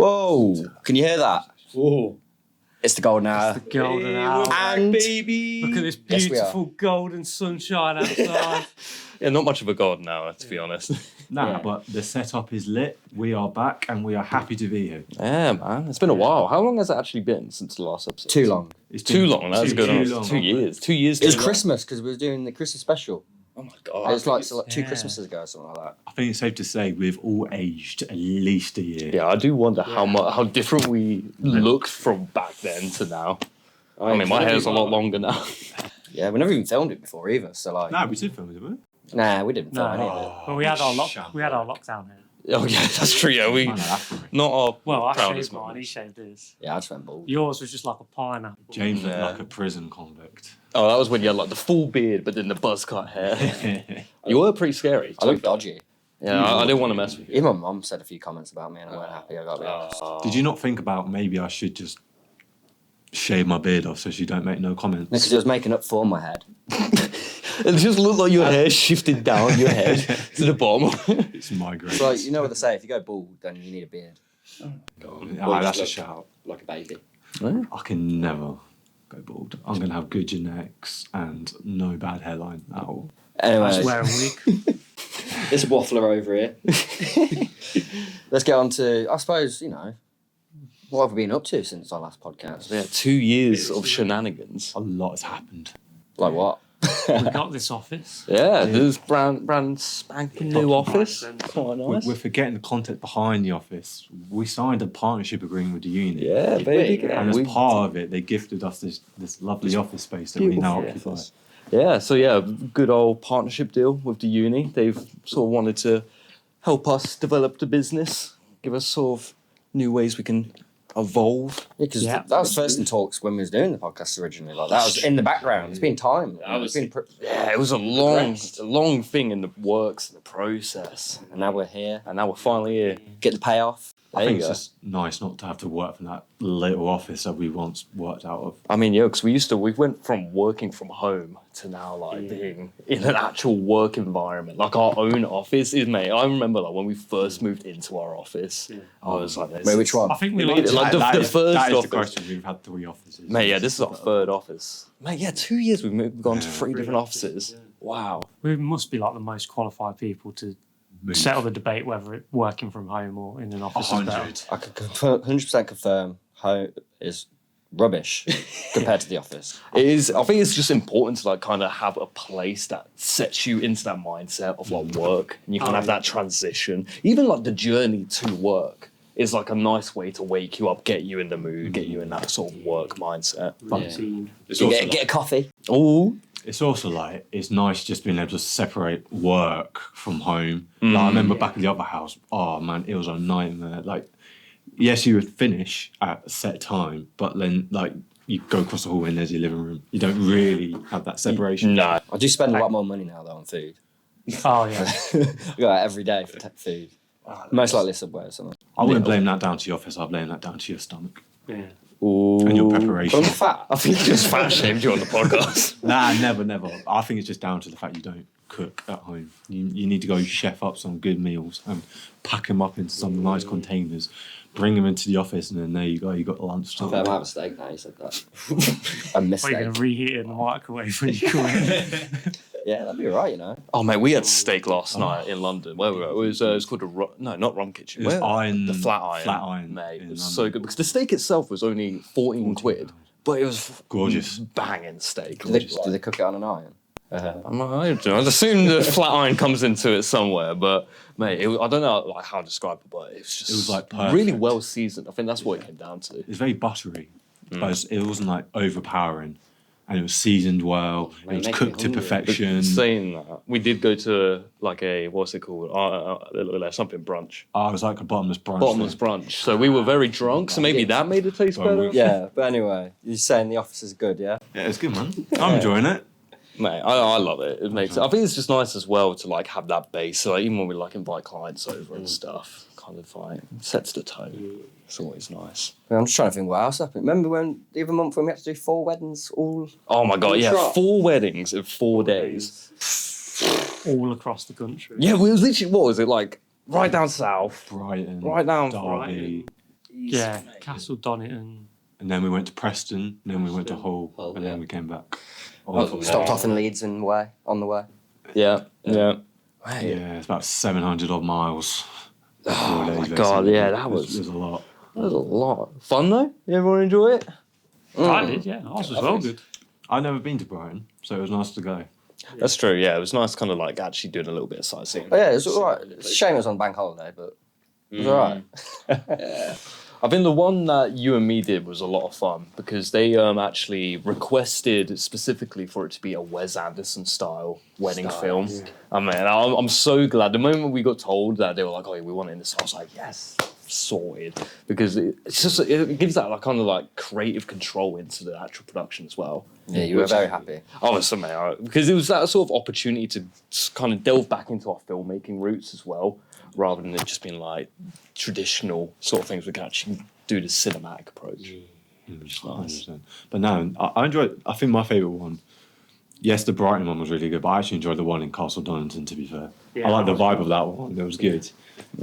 Whoa! Can you hear that? Whoa. It's the golden hour. It's the golden hour. And baby. Look at this Yes, we beautiful golden sunshine outside. Yeah, not much of a golden hour, to be honest. Nah, but the setup is lit. We are back and we are happy to be here. Yeah, man. It's been a while. How long has it actually been since the last episode? too long. It's Too been long. That's too good. long. 2 years. 2 years. It was too long. Christmas because we were doing the Christmas special. Oh my It god. was like 2 Yeah. Christmases ago or something like that. I think it's safe to say we've all aged at least a year. Yeah, I do wonder how different we look from back then to now. I mean, my hair's a lot longer now. Yeah, we never even filmed it before either. So like, Nah, we did film it, didn't we? nah, we didn't film No, any of it. but we had our Shut lockdown here. Oh yeah, that's true. Yeah, we I know that for me. not our Well, I proudest shaved mine. He moments. shaved his. Yeah, I just went bald. Yours was just like a pineapple. James looked Yeah. like a prison convict. Oh, that was when you had like the full beard, but then the buzz cut hair. You were pretty scary. I look dodgy. Yeah, I didn't want to mess with you. Even my mum said a few comments about me and I weren't happy. I got to be honest. Did you not think about maybe I should just shave my beard off so she don't make no comments? Because it was making up for my head. It just looked like your hair shifted down your head to the bottom. It's migraine. It's like, you know what they say, if you go bald, then you need a beard. That's a shout. Like a baby. I can never go bald. I'm going to have good genetics and no bad hairline at all. Anyway, Just wear a wig. this waffler over here. Let's get on to, I suppose, what have we been up to since our last podcast? Yeah, 2 years of shenanigans. A lot has happened. Like what? We got this office. Yeah, there's brand spanking new office. Quite nice. We're forgetting the content behind the office. We signed a partnership agreement with the uni. Yeah, baby. And as part of it, they gifted us this lovely office space that we now Beautiful. occupy. Yeah, so yeah, good old partnership deal with the uni. They've sort of wanted to help us develop the business, give us sort of new ways we can evolve. Yeah, because Yeah. that was first in talks when we was doing the podcast originally. Like that was in the background. It's been time. Yeah, it was a long thing in the works, the process. And now we're here. And now we're finally here. Get the payoff. I There think you it's just nice not to have to work from that little office that we once worked out of. I mean, yeah, because we went from working from home to now like being in an actual work environment, like our own office. Mate, I remember like when we first moved into our office, I was like, Wait, which one? I think we Like the first that is the office. question. We've had 3 offices. Mate, yeah, this is our third office. Mate, yeah, 2 years we've gone to 3 different offices. Wow. We must be like the most qualified people to settle the debate whether it's working from home or in an office is better. 100. I can 100% confirm home is rubbish compared to the office. It is. I think it's just important to like kind of have a place that sets you into that mindset of like work, and you can have that transition. Even like the journey to work is like a nice way to wake you up, get you in the mood, get you in that sort of work mindset. Routine. It's You also get a coffee. Oh, It's also like, it's nice just being able to separate work from home. Like, I remember back in the other house, oh man, it was a nightmare. Like, yes, you would finish at a set time, but then like you go across the hall and there's your living room. You don't really have that separation. no. I do spend a lot more money now though on food. Oh yeah. I go out every day for food. Most likely Subway or something. I wouldn't blame that down to your office. I'd blame that down to your stomach Yeah. and your preparation. I'm fat. I think you just fat shamed you on the podcast. Nah, never. I think it's just down to the fact you don't cook at home. You need to go chef up some good meals and pack them up into some nice containers, bring them into the office, and then there you go. You got lunch. I might have a steak now. You said that. A Or you're mistake. going to reheat it in the microwave when you come in. Yeah, that'd be alright, Oh mate, we had steak last night in London. Where we were, it was called not Rum Kitchen. It was Where? The Flat Iron, mate. It was in so London. good because the steak itself was only 14 quid, but it was Gorgeous. banging steak. Do they cook it on an iron? I don't know. I'd assume the flat iron comes into it somewhere, but mate, I don't know like how to describe it, but it was just It was, like, really perfect. well seasoned. I think that's what it came down to. It's very buttery, but it wasn't like overpowering, and it was seasoned well. Mate, It was making cooked me to hungry. perfection. Saying that, we did go to like a what's it called? Something brunch, Oh, it was like a bottomless brunch. bottomless brunch. So we were very drunk. So maybe that made it taste Well, better. we- Yeah, but anyway, you're saying the office is good, yeah? Yeah, it's good, man. I'm enjoying it. Mate, I love it. It makes. I think it's just nice as well to like have that base. So like, even when we like invite clients over and stuff, kind of like sets the tone. It's always nice. I'm just trying to think what else happened. Remember when the other month when we had to do 4 weddings all... Oh my god, yeah, Trot. 4 weddings in 4 days. All across the country. Yeah, we was literally what was it like? Right down south, Brighton, right down Derby. Yeah, Castle Donington. And then we went to Preston, and then we went to Hull, Hull, and yeah. then we came back. Stopped off in Leeds on the way. Yeah. Yeah, it's about 700 odd miles. Oh 4 days, my god, basically. yeah, that It was was a lot. a lot. Fun though. Everyone enjoy it? I did, yeah. Ours was well good. I've never been to Brighton, so it was nice to go. That's true. Yeah, it was nice, kind of like actually doing a little bit of sightseeing. Oh yeah, it was alright. It's a shame it was on bank holiday, but it was alright. I think the one that you and me did was a lot of fun because they actually requested specifically for it to be a Wes Anderson style wedding film. Yeah. I mean, I'm so glad. The moment we got told that they were like, "Oh, we want it in this," I was like, "Yes, sorted," because it's just it gives that like kind of like creative control into the actual production as well. Yeah, you were very happy. I was amazing because it was that sort of opportunity to kind of delve back into our filmmaking roots as well, rather than it just being like traditional sort of things. We can actually do the cinematic approach. Which is nice. 100%. But no, I enjoyed. I think my favourite one. Yes, the Brighton one was really good, but I actually enjoyed the one in Castle Donington. To be fair, Yeah, I like the that was vibe of that one. It was good.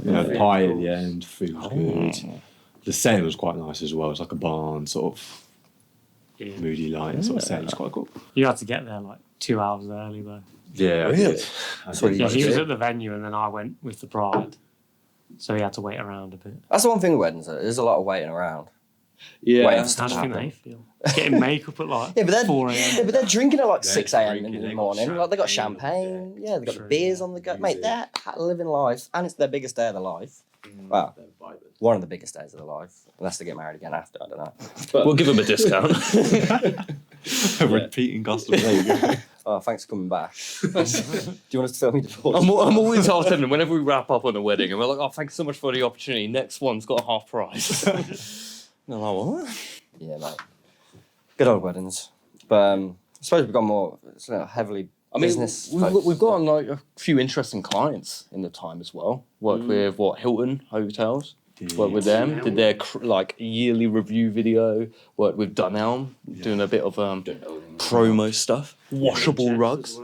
You know, the pie at the end, food was good. The setting was quite nice as well. It's like a barn, sort of moody light sort of setting. It's quite cool. You had to get there like 2 hours early though. Yeah, Really? That's what Yeah, he was at the venue and then I went with the bride. So he had to wait around a bit. That's the one thing with weddings. There's a lot of waiting around. Yeah. Waiting for How stuff do to you think happen. they feel? Getting makeup at like Yeah, but they're 4 a.m. Yeah, but they're drinking at like They're 6 a.m. in drinking, the they got morning. Like they got champagne. champagne. Yeah, they got True, the beers yeah. on the go. Mate, they're living life, and it's their biggest day of their life. Well, one of the biggest days of their life, unless they get married again after. I don't know. We'll give them a discount. Repeating customer. There you go. Oh, thanks for coming back. Do you want us to tell me divorce? I'm always half tempted whenever we wrap up on a wedding and we're like, "Oh, thanks so much for the opportunity. Next one's got a half price." And I'm like, "What?" Yeah, mate. Good old weddings, but I suppose we've got more heavily business. we've got like a few interesting clients in the time as well. Worked with Hilton Hotels. Worked with them. Did their like yearly review video. Worked with Dunelm, doing a bit of promo stuff. Washable rugs.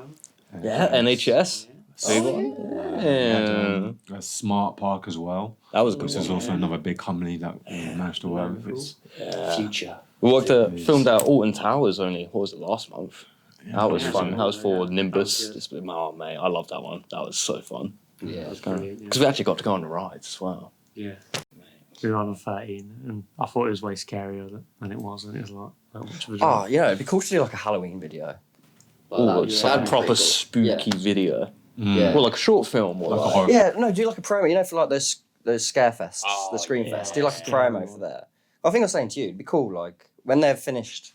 Yeah, NHS. Big one. Yeah. A Smart Park as well. That was good. Which is also another big company that we managed to work with. It's Future. We filmed at Alton Towers only. What was it, last month? That was fun. That was for Nimbus. Oh mate, I love that one. That was so fun. Yeah, Because we actually got to go on the rides as well. Yeah. We were on 13 and I thought it was way scarier than it was, and it was like that much of a Oh, jump. yeah, it'd be cool to do like a Halloween video. Oh, just like a proper cool. spooky video. Yeah. Well, like a short film. Or Like a like, horror. Yeah, no, do like a promo, you know, for like those scare fests, the screen fests. Do like a promo for that. I think I was saying to you, it'd be cool, like, when they've finished,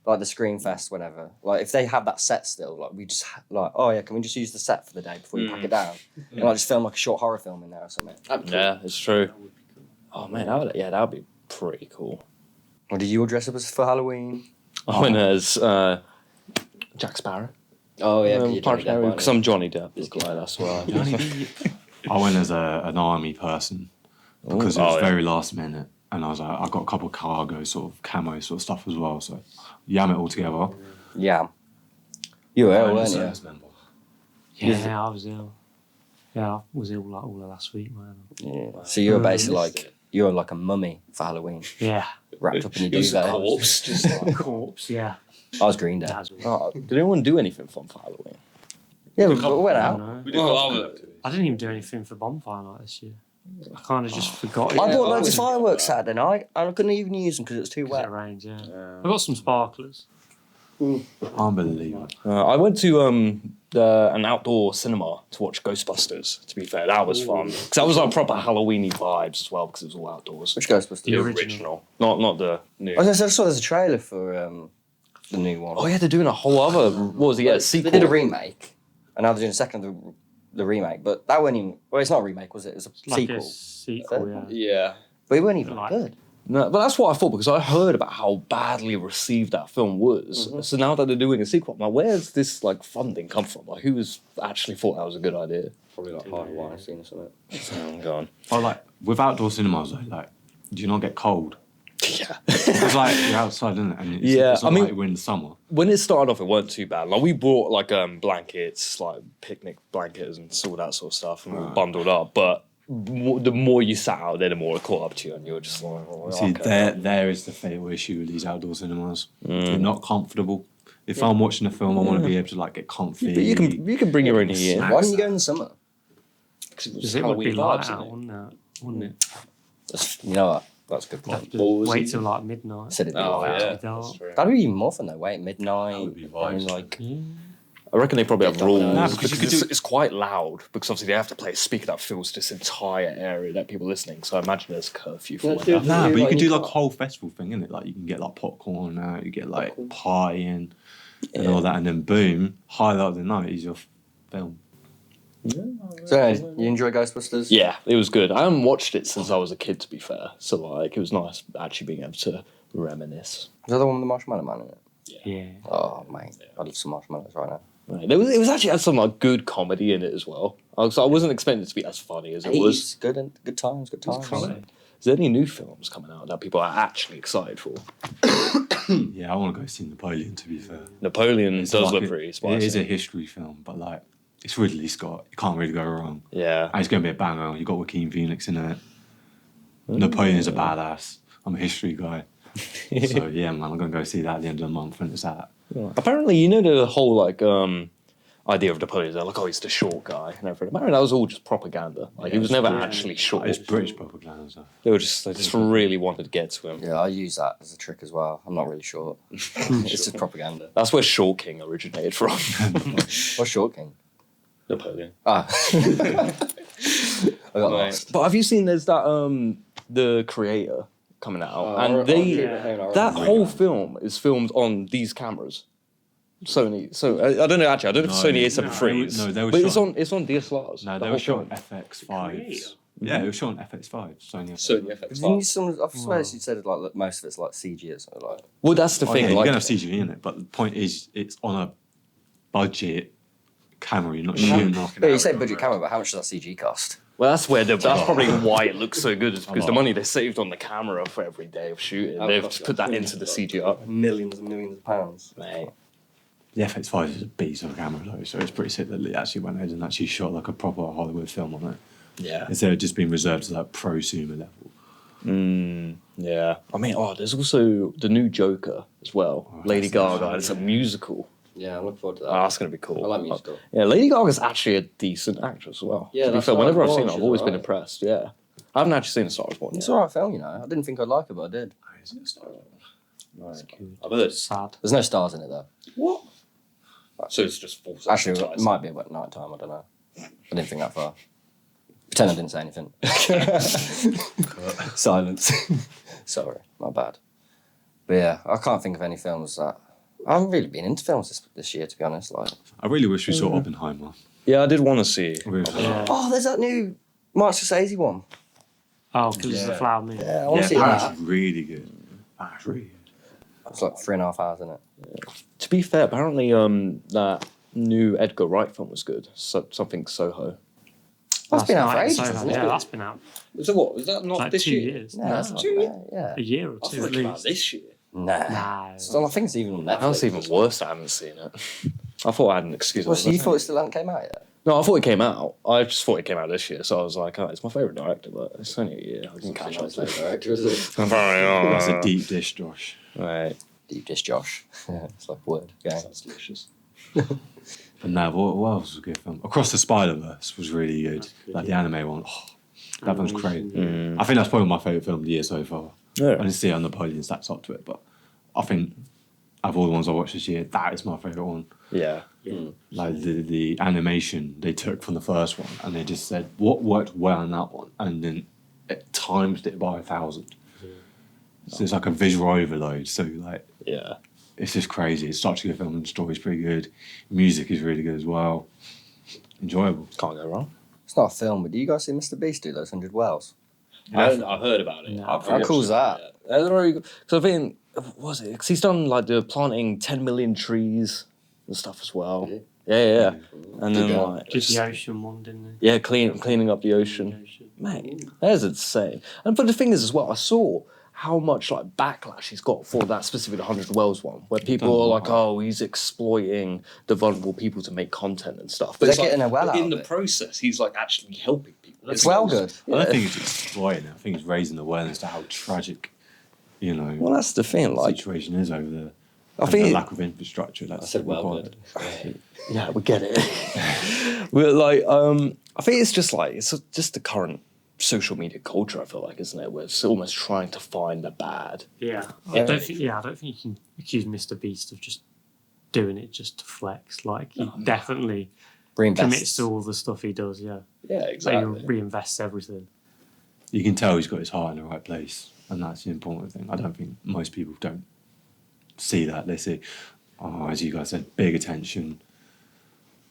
like, the screen fest, whenever, like, if they have that set still, like, we just, like, oh, yeah, can we just use the set for the day before you pack it down? And, like, just film, like, a short horror film in there or something. yeah, it's true. Oh man, that would be pretty cool. Or did you all dress up as for Halloween? I went as Jack Sparrow. Oh, yeah, Because I'm Johnny Depp. That's why. I went as an army person because it was yeah. very last minute, and I was like, I got a couple of cargo sort of camo sort of stuff as well. So yam it all together. Yeah. You were ill, weren't you? Service member. Yeah, I was ill. Yeah, I was ill like all of last week, man. Yeah. So you were basically like, you were like a mummy for Halloween, Yeah. wrapped up in your It was a duvet. corpse, just like. Corpse, yeah. I was Green Day. That was weird. Oh, did anyone do anything fun for Halloween? Yeah, we went I out. don't We know. did I didn't even do anything for bonfire night this year. I kind of just forgot. I it. bought loads of fireworks Saturday night, and I couldn't even use them because it was too Because wet. it rained, yeah. I got some sparklers. Unbelievable. I went to an outdoor cinema to watch Ghostbusters. To be fair, that was fun because that was like proper Halloweeny vibes as well because it was all outdoors. Which Ghostbusters? The original, not the new. I saw there's a trailer for the new one. Oh yeah, they're doing a whole other. What was it? Yeah, They sequel. did a remake, and now they're doing a second of the remake. But that wasn't even. Well, it's not a remake, was it? It was a Like sequel. a sequel, yeah. Yeah. But it wasn't even Like- good. No, but that's what I thought because I heard about how badly received that film was. So now that they're doing a sequel, I'm like, where's this like funding come from? Like, who's actually thought that was a good idea? Probably like Harvey Weinstein or something. I'm gone. But like with outdoor cinemas, though, like, do you not get cold? Yeah. It's like you're outside, isn't it? And it's, Yeah, it's not I mean- like we're in the summer. When it started off, it weren't too bad. Like we brought like blankets, like picnic blankets and all that sort of stuff, and we were bundled up. But the more you sat out there, the more it caught up to you, and you were just like, oh, See, okay. there is the fatal issue with these outdoor cinemas. You're not comfortable. If I'm watching a film, I want to be able to like get comfy. But you can bring your own heat in. Why don't you go in the summer? Because it would be light out, wouldn't it? You know what? That's a good point. Have to wait till like midnight. Said it'd be Oh light yeah, out. that's true. That'd be more fun though. Wait, midnight. That would be I mean, vibes. like, I reckon they probably have Yeah, rules no, because you because could it's quite loud. Because obviously they have to play a speaker that fills this entire area that people are listening. So I imagine there's curfew for Yeah, like dude. that. Nah, You but you like- could do you like a can't- whole festival thing, innit? Like you can get like popcorn out, you get like partying and all that, and then boom, highlight of the night is your film. so you enjoy Ghostbusters? Yeah, it was good. I haven't watched it since I was a kid, to be fair. So like, it was nice actually being able to reminisce. Is that the one with the Marshmallow Man in it? Yeah. Oh mate, I love some marshmallows right now. Right. It was actually had some like good comedy in it as well. I wasn't expecting it to be as funny as it was. It's good and good times. Good times. Is there any new films coming out that people are actually excited for? Yeah, I want to go see Napoleon. To be fair, Napoleon It's does like look a- pretty It spicy. is a history film, but like it's Ridley Scott. You can't really go wrong. Yeah. And it's gonna be a banger. You got Joaquin Phoenix in it. Napoleon's a badass. I'm a history guy. So yeah, man, I'm gonna go see that at the end of the month when it's out. Apparently, you know the whole like idea of Napoleon. They're like, oh, he's the short guy and everything. Apparently, that was all just propaganda. Like he was never actually short. It's British propaganda. So. They just really wanted to get to him. Yeah, I use that as a trick as well. I'm not really short. It's just propaganda. That's where Short King originated from. What's Short King? Napoleon. Ah. I got lost. But have you seen there's that the creator coming out and that whole film is filmed on these cameras. Sony. So I don't know actually. I don't know if No, Sony A73s. no, they were but shot- it's on DSLRs. No, the they whole were shot film. on FX5s. Yeah, it was shot on FX5. Sony. Sony Didn't FX5. you some, I swear you said like look, most of it's like CG or something like. Well, that's the Oh, thing. yeah, you're like, gonna have CG in it, but the point is, it's on a budget camera. You're not shooting off. Yeah, you say budget camera, but how much does that CG cost? well, that's probably why it looks so good. Is because the money they saved on the camera for every day of shooting, they've just put that into the CGI. Millions and millions of pounds. Mate. The FX5 is a beast of a camera though, so it's pretty sick that they actually went ahead and actually shot like a proper Hollywood film on it. Yeah. Instead of just being reserved to that prosumer level. Yeah. I mean, there's also the new Joker as well. Lady Gaga. It's a musical. Yeah, I'm looking forward to that. Oh, that's gonna be cool. I like musical. Yeah, Lady Gaga's actually a decent actress as well. Yeah, to be that's fair, what whenever I've I've seen her, watched, I've always she's been alright. impressed. Yeah. I haven't actually seen a Star Wars one It's yet. alright film, you know. I didn't think I'd like it, but I did. I've heard. Sad. There's no stars in it though. What? So it's just full Actually, it might be about night time. I don't know. I didn't think that far. Pretend I didn't say anything. Silence. Sorry, my bad. But yeah, I can't think of any films that I haven't really been into films this year, to be honest. Like, I really wish we saw Oppenheimer. Yeah, I did want to see. I really- Yeah. oh, there's that new Martin Scorsese one. Oh, because it's the flower moon. Yeah, I want to see that's that. really good. That's really good. It's like 3.5 hours, isn't it? To be fair, apparently that new Edgar Wright film was good. Something Soho. That's been out for night, ages, so- hasn't Yeah, it? that's been out Is that what? Is that not like this 2 year? years. Yeah, that's not 2 bad, years? yeah. A year or I two thought at it came out least. this year. Nah. Nah. So I think it's even on Netflix. That's even worse. I haven't seen it. I thought I had an excuse. Well, so you thought it still hadn't came out yet? No, I thought it came out. I just thought it came out this year, so I was like, it's my favourite director, but it's only a year. I didn't catch up to it. director, is it? That's a deep dish, Josh. Right. Deep dish Josh. Yeah, it's like a word. Okay. That's delicious. But no, what else was a good film? Across the Spider-Verse was really good. Like the anime one. Oh, that one's great. I think that's probably my favourite film of the year so far. Yeah. I didn't see it on Napoleon stacks up to it, but I think of all the ones I watched this year, that is my favourite one. Yeah. Like the animation they took from the first one and they just said what worked well in that one and then it times it by 1,000. So it's like a visual overload. So like Yeah. it's just crazy. It's such a good film and the story's pretty good. Music is really good as well. Enjoyable. Can't go wrong. It's not a film, but do you guys see Mr. Beast do those 100 wells? I've heard about it. No. How cool is that? Because I think, what was it? Because he's done like the planting 10 million trees and stuff as well. Did Yeah. And then Yeah. like, Just the ocean one, didn't cleaning up the ocean. Mate, that is insane. And but the thing is as well, I saw how much like backlash he's got for that specific 100 Wells one, where people are like, "Oh, he's exploiting the vulnerable people to make content and stuff." But it's they're getting a well out in of the it. process, he's like actually helping people. It's well good. I don't think it's exploiting it. I think it's raising awareness to how tragic, Well, that's the thing. the Like, situation is over there. I And think the lack of infrastructure. That's I said well required. good. yeah, we get it. We're like, I think it's just like it's just the current social media culture. I feel like, isn't it? Where it's almost trying to find the bad. Yeah, I don't think you can accuse Mr. Beast of just doing it just to flex. Like he definitely commits to all the stuff he does. Yeah, Yeah, like exactly. he reinvests everything. You can tell he's got his heart in the right place, and that's the important thing. I don't think most people don't see that. They see, as you guys said, big attention.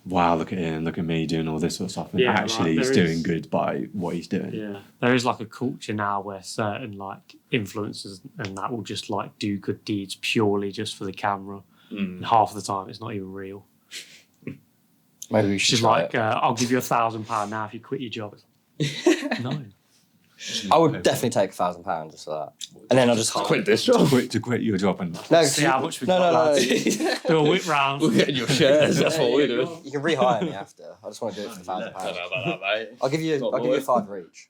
Wow, look at him, look at me doing all this sort of stuff. And Yeah, actually, like, he's there doing is- good by what he's doing. Yeah, there is like a culture now where certain like influencers and that will just like do good deeds purely just for the camera. And half the time, it's not even real. Maybe we It's should just try like, it. I'll give you £1,000 now if you quit your job. It's like, no. I would definitely take £1,000 just for that, and then I'll just Quit this job. To quit your job and No, See how much we no, got, no, no, lads. Do a whip round. We're getting your shares. That's what we're doing. You can rehire me after. I just want to do it for £1,000. about that, mate. I'll give you a fiver each.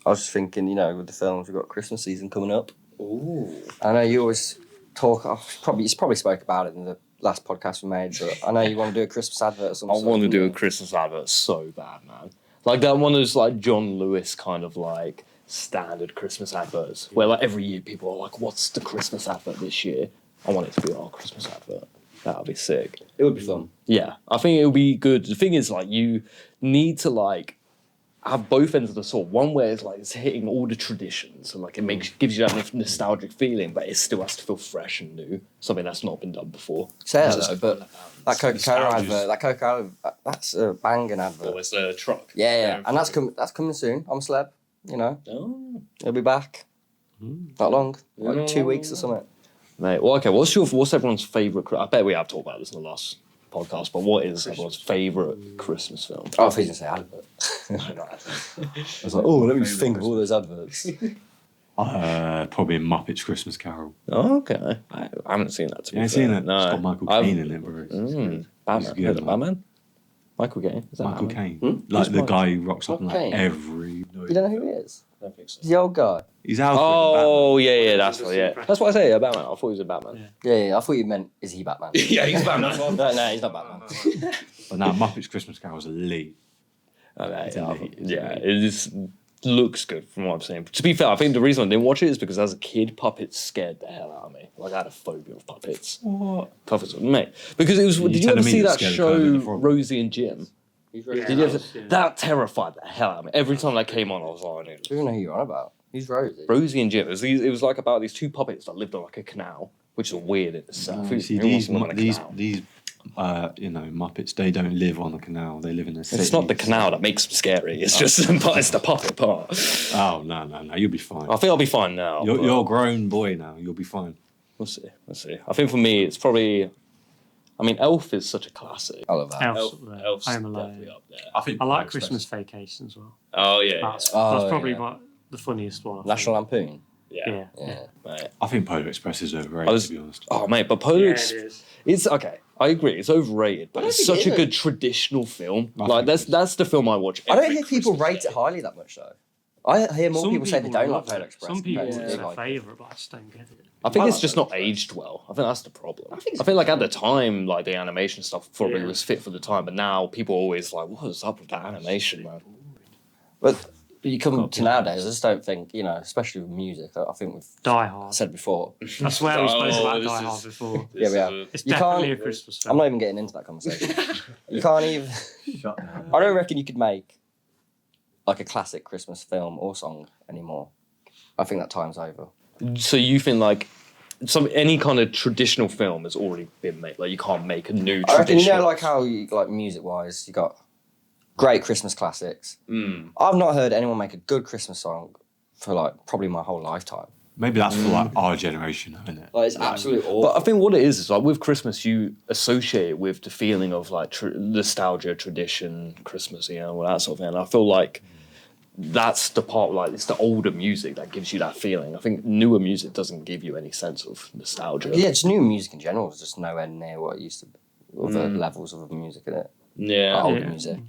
I was just thinking, with the films, we've got Christmas season coming up. Ooh. I know you always talk. You probably spoke about it in the last podcast we made, but I know you want to do a Christmas advert or something. I want to do a Christmas advert so bad, man. Like that one is like John Lewis kind of like standard Christmas adverts, where like every year people are like, "What's the Christmas advert this year?" I want it to be our Christmas advert. That would be sick. It would be fun. Yeah, I think it would be good. The thing is, like, you need to like have both ends of the sword. One where it's like it's hitting all the traditions and like it gives you that nostalgic feeling, but it still has to feel fresh and new. Something that's not been done before. Says though, but that Coca-Cola nostalgia's- advert, that's a banging advert. it's a truck. Yeah, and that's coming soon. I'm a celeb. Oh, It'll be back. Not long, like 2 weeks or something. mate. Well, okay. What's everyone's favorite? I bet we have talked about this in the last podcast, but what is everyone's favorite Christmas film? Oh, I thought you were going to say advert. I was like, let me just think of all those adverts. probably Muppets Christmas Carol. Oh, okay. I haven't seen that. To be You ain't fair. seen it? No. It's got Michael I've- Caine in it, bro. Batman. He's good, Is it man. Batman? Michael Caine. Is that Michael Batman? Caine. Like the Who's guy who rocks up in Michael like Caine? every... You don't know who he is? I don't think so. He's the old guy. He's Alfred Oh, in yeah, that's what. Yeah, that's what I say. Yeah, Batman. I thought he was a Batman. Yeah, I thought you meant, is he Batman? Yeah, he's Batman. No, he's not Batman. Batman. But now Muppets Christmas Carol is elite. Okay, It's yeah, elite. it just looks good from what I'm saying. To be fair, I think the reason I didn't watch it is because as a kid, puppets scared the hell out of me. Like I had a phobia of puppets. What? Puppets, mate. Because it was. You Did you telling ever me see you're that scared of show Kermit the Frog? Rosie and Jim? He's Yeah. Did you ever? Yeah. That terrified the hell out of me. Every time that came on, I was like, I don't even know who you're on about. Who's Rosie? Rosie and Jim. It was like about these two puppets that lived on like a canal, which is weird in itself. You see, Who wants to live on a these canal? Muppets, they don't live on the canal. They live in a city. It's not the canal that makes them scary. It's just it's the puppet part. Oh, no. You'll be fine. I think I'll be fine now. but You're a grown boy now. You'll be fine. We'll see. I think for me, it's probably. I mean, Elf is such a classic. I love that. Elf's Elf, up there. Elf's Home definitely Alone. up there. I think I like Christmas Vacation as well. Oh yeah, That's Oh, probably yeah. the funniest one. I think. National Lampoon. yeah. Yeah. Yeah. I think Polar Express is overrated, I was- to be honest. Oh mate, but Polar Yeah, Ex- it is. it's okay. I agree. It's overrated, but I don't it's think such it a is. good traditional film. I Like think it that's the film I watch. I don't every hear people Christmas rate day. it highly that much though. I hear more people say they don't like love Polar it. Express. Some people compared to it's they their like it. favourite, but I just don't get it. I think I it's like just Polar not aged well. I think that's the problem. I think it's like at the time, like the animation stuff probably Yeah. was fit for the time, but now people are always like, "What's up with that animation, man?" But you come to nowadays, I just don't think, especially with music, I think we've Die Hard. said before. I swear we spoke Oh, about this Die is- Hard before. Yeah, we are. It's You definitely can't- a Christmas I'm film. not even getting into that conversation. You can't even. Shut down. I don't reckon you could make like a classic Christmas film or song anymore. I think that time's over. So you think like any kind of traditional film has already been made? Like you can't make a new I reckon, traditional. like how music wise, you got great Christmas classics. Mm. I've not heard anyone make a good Christmas song for like probably my whole lifetime. Maybe that's for like our generation, isn't it? Like it's absolutely awful. But I think what it is like with Christmas, you associate it with the feeling of like nostalgia, tradition, Christmas, all that sort of thing. And I feel like that's the part, like, it's the older music that gives you that feeling. I think newer music doesn't give you any sense of nostalgia. Yeah, just new music in general is just nowhere near what it used to be. Other levels of music in it. Yeah. Like older Yeah. music.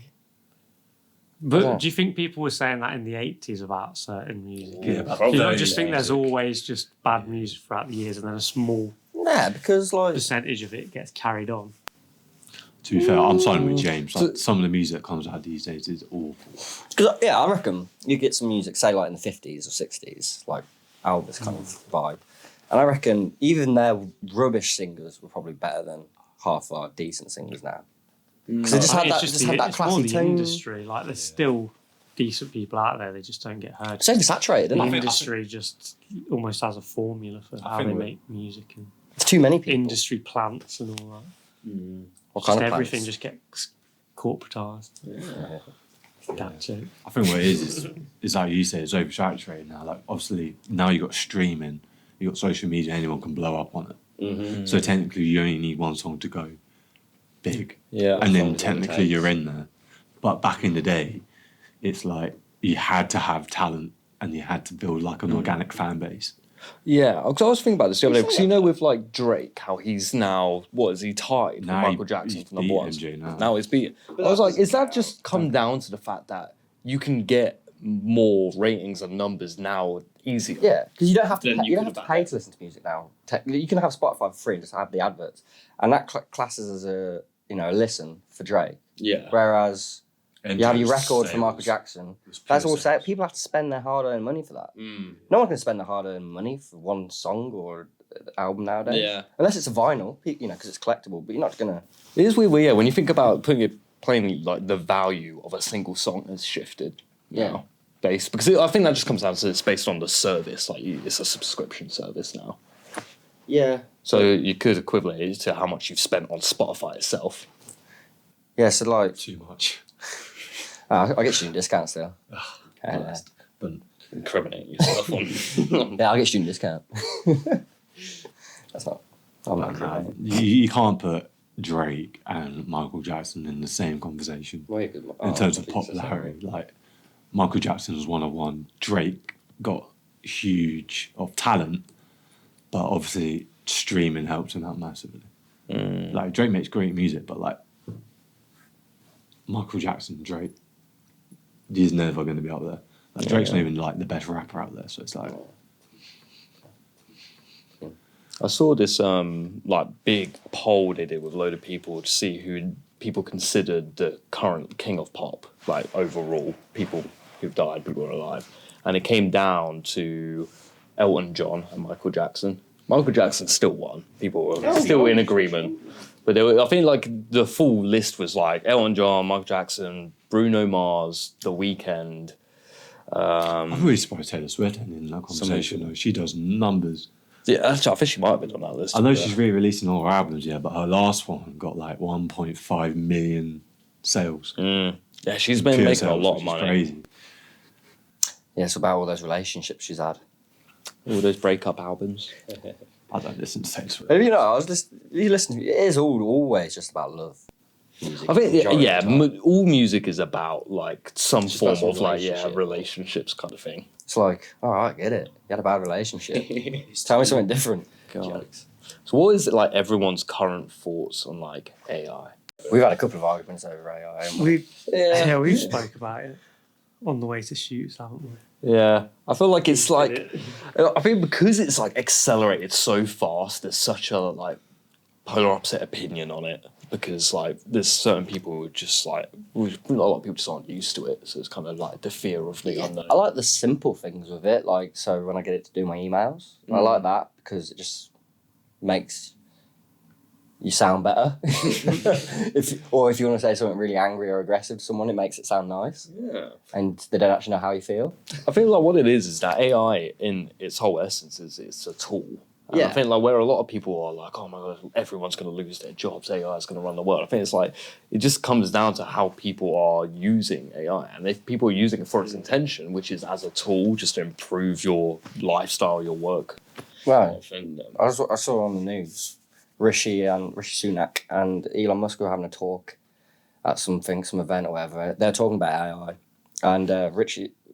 But Yeah. do you think people were saying that in the 80s about certain music? Yeah, Do you not just think there's music. always just bad music throughout the years and then a small Yeah, because like percentage of it gets carried on? To be fair, I'm siding with James. Like, some of the music that comes out these days is awful. Because yeah, I reckon you get some music, say like in the 50s or 60s, like Elvis kind of vibe, and I reckon even their rubbish singers were probably better than half our decent singers now. Because they just I had think that, it's just had that it's more classy the tone. industry. Like, there's still decent people out there, they just don't get heard. It's oversaturated, The isn't it? industry just almost has a formula for how think they we- make music and It's too many people. industry plants and all that. What Just kind of everything plants? just gets corporatized. That joke. I think what it is like you say, it's oversaturated now. Like, obviously, now you've got streaming, you've got social media, anyone can blow up on it. So technically, you only need one song to go big. Yeah. And then technically, you're in there. But back in the day, it's like you had to have talent and you had to build like an organic fan base. Yeah, because I was thinking about this the other day, because you know with like Drake, how he's now, what is he tied with Now Michael Jackson he's for number beat one? MJ now. Now he's beat. I was like, is that just come down to the fact that you can get more ratings and numbers now easier? Yeah, because you don't have to. Then Pay, you you don't could have to have pay to listen to music now. You can have Spotify for free and just have the adverts, and that classes as a a listen for Drake. Yeah. Whereas you have your record for Michael sales. Jackson. It's pure That's all. sales. People have to spend their hard-earned money for that. No one can spend their hard-earned money for one song or album nowadays. Yeah. Unless it's a vinyl, because it's collectible. But you're not gonna. It is weird, yeah, when you think about playing like the value of a single song has shifted. Yeah. Now, because I think that just comes down to it's based on the service. Like it's a subscription service now. Yeah. So you could equivalent it to how much you've spent on Spotify itself. Yeah. So like, Too much. I get student discount still. But Incriminate yourself on. Yeah, I get student discount. That's not. I'm not nah, incriminating. you can't put Drake and Michael Jackson in the same conversation in terms of popularity. Like, Michael Jackson was 101. Drake got huge of talent, but obviously streaming helped him out massively. Like, Drake makes great music, but like Michael Jackson, Drake, he's never going to be up there. Like, Drake's not even like the best rapper out there, so it's like. I saw this like big poll they did with a load of people to see who people considered the current king of pop, like overall, people who've died, people who are alive. And it came down to Elton John and Michael Jackson. Michael Jackson still won. People were still in agreement. But I think like the full list was like Elton John, Michael Jackson, Bruno Mars, The Weeknd. I'm really surprised Taylor Swift ended in that conversation, though. She does numbers. Yeah, actually, I think she might have been on that list. I know she's re-releasing all her albums, yeah, but her last one got like 1.5 million sales. Yeah, she's been Pure making a sales, lot of which is money. Crazy. Yeah, it's about all those relationships she's had. All those breakup albums. I don't listen to Taylor Swift. I was just you listen. It is always just about love. Music, I think majority of the time. all music is about like some Just form about some of like relationship. relationships kind of thing. It's like, all right, get it. You had a bad relationship. Tell me something different. Jokes. So what is it like everyone's current thoughts on like AI? We've had a couple of arguments over AI. Haven't we? We've spoke about it on the way to shoots, haven't we? Yeah, I feel like it's like I think because it's like accelerated so fast. There's such a like polar opposite opinion on it because like there's certain people who are just like a lot of people just aren't used to it. So it's kind of like the fear of the unknown. I like the simple things with it. Like, so when I get it to do my emails, I like that because it just makes you sound better. if you want to say something really angry or aggressive to someone, it makes it sound nice. Yeah. And they don't actually know how you feel. I feel like what it is that AI in its whole essence is it's a tool. And Yeah. I think like where a lot of people are like, oh my god, everyone's going to lose their jobs. AI is going to run the world. I think it's like it just comes down to how people are using AI, and if people are using it for its intention, which is as a tool, just to improve your lifestyle, your work. Right. And, I saw on the news Rishi Sunak and Elon Musk were having a talk at some event or whatever. They're talking about AI, and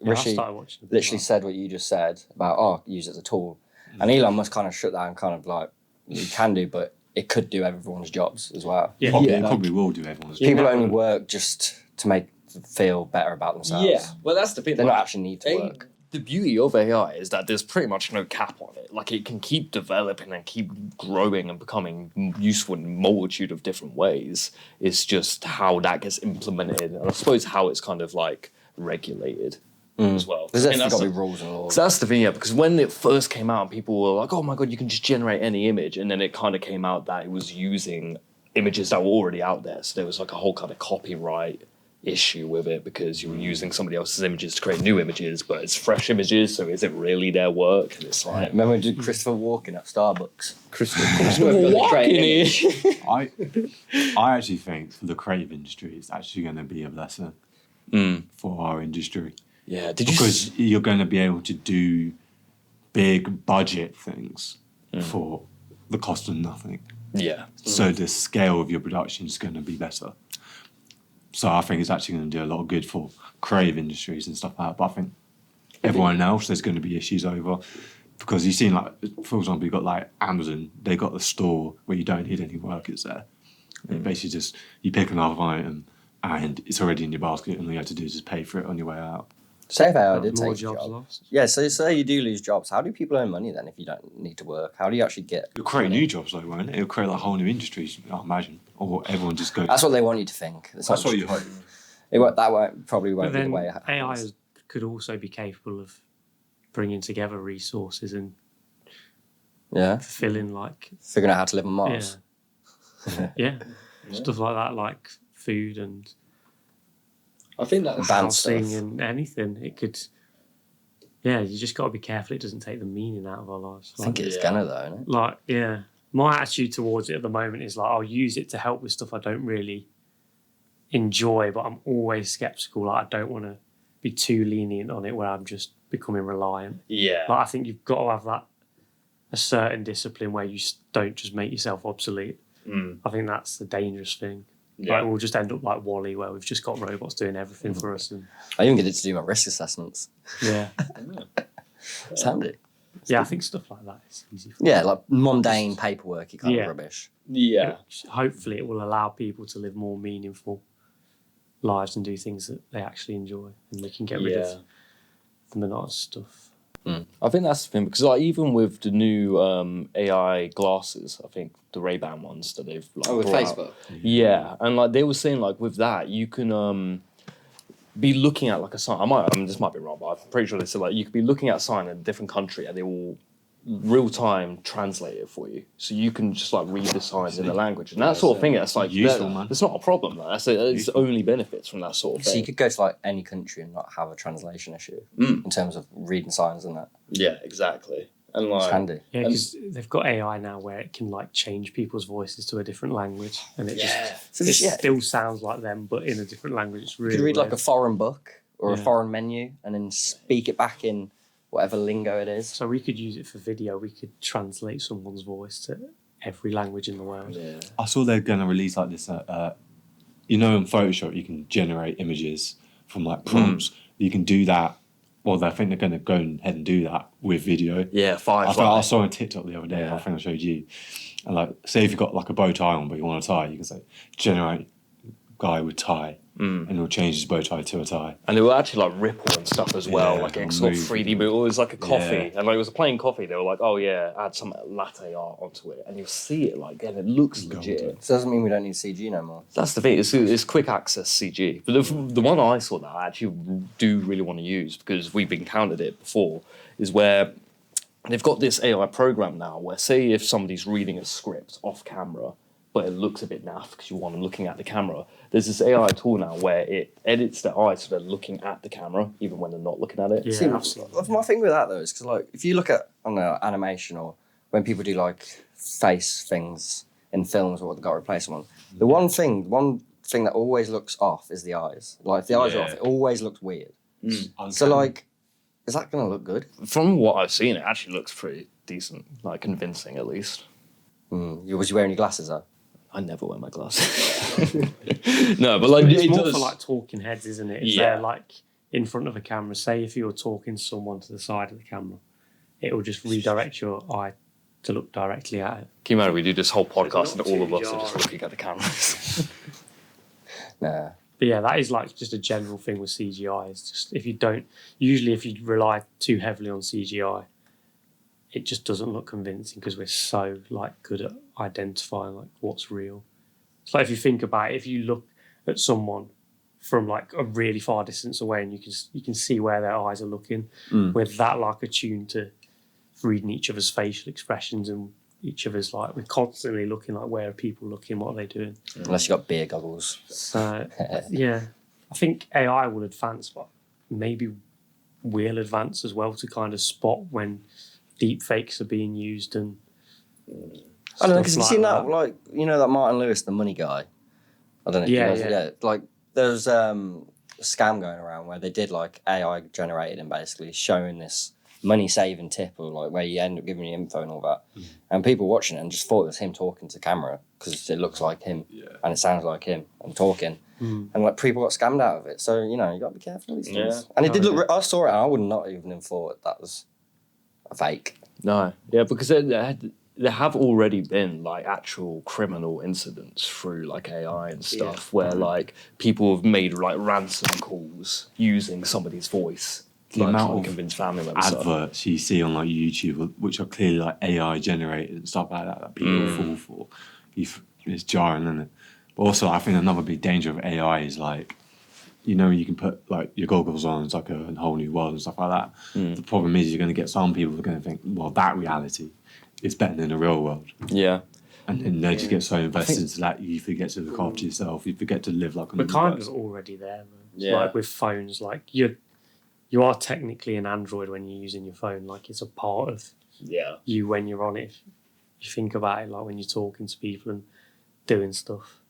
I Rishi started watching. literally said what you just said about, use it as a tool. And Elon Musk kind of shut down, kind of like, you can do, but it could do everyone's jobs as well. Yeah. It probably will do everyone's job. People only work just to make them feel better about themselves. Yeah, well, that's the thing. They don't actually need to work. The beauty of AI is that there's pretty much no cap on it. Like, it can keep developing and keep growing and becoming useful in a multitude of different ways. It's just how that gets implemented, and I suppose how it's kind of like regulated as well. There's definitely got to be rules and laws. So that's the thing, yeah, because when it first came out, people were like, oh my God, you can just generate any image. And then it kind of came out that it was using images that were already out there. So there was like a whole kind of copyright issue with it because you were using somebody else's images to create new images, but it's fresh images, so is it really their work? And it's like, Remember we did Christopher Walken at Starbucks? I actually think for the creative industry, it's actually going to be a blessing for our industry. Yeah, because you're going to be able to do big budget things for the cost of nothing. Yeah. So the scale of your production is going to be better. So I think it's actually going to do a lot of good for creative industries and stuff like that. But I think everyone else, there's going to be issues over. Because you've seen, like, for example, you've got, like, Amazon. They got the store where you don't need any workers there. Basically just, you pick another item and it's already in your basket and all you have to do is just pay for it on your way out. Say if AI did More take jobs jobs. lost. Yeah, so say you do lose jobs. How do people earn money then if you don't need to work? How do you actually get It'll create money? new jobs though, won't it? It'll create like whole new industries, I imagine. Or everyone just goes... That's what they want you to think. It's That's not what you hope. probably won't But be the then way it happens. AI could also be capable of bringing together resources and Yeah, fulfilling, like, figuring out how to live on Mars. yeah, stuff like that, like food and I think that Band housing stuff. and anything. It could. Yeah, you just got to be careful it doesn't take the meaning out of our lives. I think Like, it's gonna though, isn't it? like, yeah, my attitude towards it at the moment is like I'll use it to help with stuff I don't really enjoy, but I'm always skeptical. Like, I don't want to be too lenient on it where I'm just becoming reliant. Yeah. Like, I think you've got to have a certain discipline where you don't just make yourself obsolete. I think that's the dangerous thing. Yeah. Like, we'll just end up like Wall-E, where we've just got robots doing everything for us. And I even get it to do my risk assessments. yeah, It's handy. yeah, I think stuff like that is easy. For Yeah, like mundane paperwork, kind Yeah. of rubbish. Yeah. Hopefully, it will allow people to live more meaningful lives and do things that they actually enjoy, and we can get rid of the monotonous stuff. I think that's the thing, because like even with the new AI glasses, I think the Ray-Ban ones that they've like, with brought out. Facebook. Yeah, and like they were saying, like with that you can be looking at like a sign. This might be wrong, but I'm pretty sure they said like you could be looking at a sign in a different country and they will real time translate it for you, so you can just like read the signs in the language and that sort of thing. That's like useful, man. It's not a problem. Like, it's only benefits from that sort of So thing. you could go to like any country and not have a translation issue in terms of reading signs and that. Yeah, exactly. And It's like handy. Yeah, because they've got AI now where it can like change people's voices to a different language, and it So just yeah. still sounds like them, but in a different language. It's really You could read like a weird. foreign book or a Yeah. foreign menu and then speak it back in whatever lingo it is. So we could use it for video. We could translate someone's voice to every language in the world. I saw they're going to release like this, you know, in Photoshop you can generate images from like prompts. You can do that. Well, I think they're going to go ahead and do that with video. yeah, I saw on TikTok the other day, I think I showed you. And like, say if you've got like a bow tie on, but you want a tie, you can say, generate guy with tie, and it'll change his bow tie to a tie. And it will actually like ripple and stuff as well, Yeah, like it's got move. 3D, but it was like a coffee, Yeah. and like it was a plain coffee. They were like, "Oh yeah, add some latte art onto it," and you'll see it like, and it looks legit. So it doesn't mean we don't need CG no more. That's the thing. It's quick access CG, but the one I saw that I actually do really want to use because we've encountered it before is where they've got this AI program now where say if somebody's reading a script off camera, but it looks a bit naff because you want them looking at the camera. There's this AI tool now where it edits their eyes so they're looking at the camera even when they're not looking at it. Yeah, See, absolutely. my thing with that though is because like if you look at I don't know animation or when people do like face things in films or what they got to replace someone, the one thing that always looks off is the eyes. Like if the eyes are off, it always looks weird. So like, is that gonna look good? From what I've seen, it actually looks pretty decent, like convincing at least. Was you wearing your glasses though? I never wear my glasses. No, but like It's it more does. for like talking heads, isn't it? If Yeah. they're like in front of a camera, say if you were talking to someone to the side of the camera, it will just redirect your eye to look directly at it. Can you imagine we do this whole podcast and not all of too us are just jarring. looking at the cameras? Nah. But yeah, that is like just a general thing with CGI. It's just if you rely too heavily on CGI, it just doesn't look convincing because we're so like good at identifying like what's real. It's like if you think about it, if you look at someone from like a really far distance away and you can see where their eyes are looking, we're that like attuned to reading each other's facial expressions and each other's like we're constantly looking like where are people looking, what are they doing. Unless you got beer goggles. So yeah, I think AI will advance, but maybe we'll advance as well to kind of spot when deep fakes are being used and I don't know, because stuff you've seen like that, like, you know, that Martin Lewis, the money guy. I don't know. Yeah. Like, there's a scam going around where they did like AI generated and basically showing this money saving tip or like where you end up giving your info and all that, and people watching it and just thought it was him talking to camera because it looks like him and it sounds like him and talking, and like people got scammed out of it. So you know you got to be careful with these things. And it did look. I saw it and I would not even have thought that was a fake. No, yeah, because there have already been like actual criminal incidents through like AI and stuff where like people have made like ransom calls using somebody's voice. The Like, amount to of convince family members. adverts you see on like YouTube, which are clearly like AI generated and stuff like that people fall for, it's jarring, isn't it? But also, I think another big danger of AI is like, you know, you can put like your goggles on, it's like a whole new world and stuff like that. The problem is you're going to get some people who are going to think, well, that reality is better than the real world. Yeah. And then they just get so invested into that, you forget to look after yourself, you forget to live like a normal kind of person. already there. Though. Yeah. Like with phones, like you are technically an Android when you're using your phone. Like it's a part of you when you're on it. If you think about it, like when you're talking to people and doing stuff.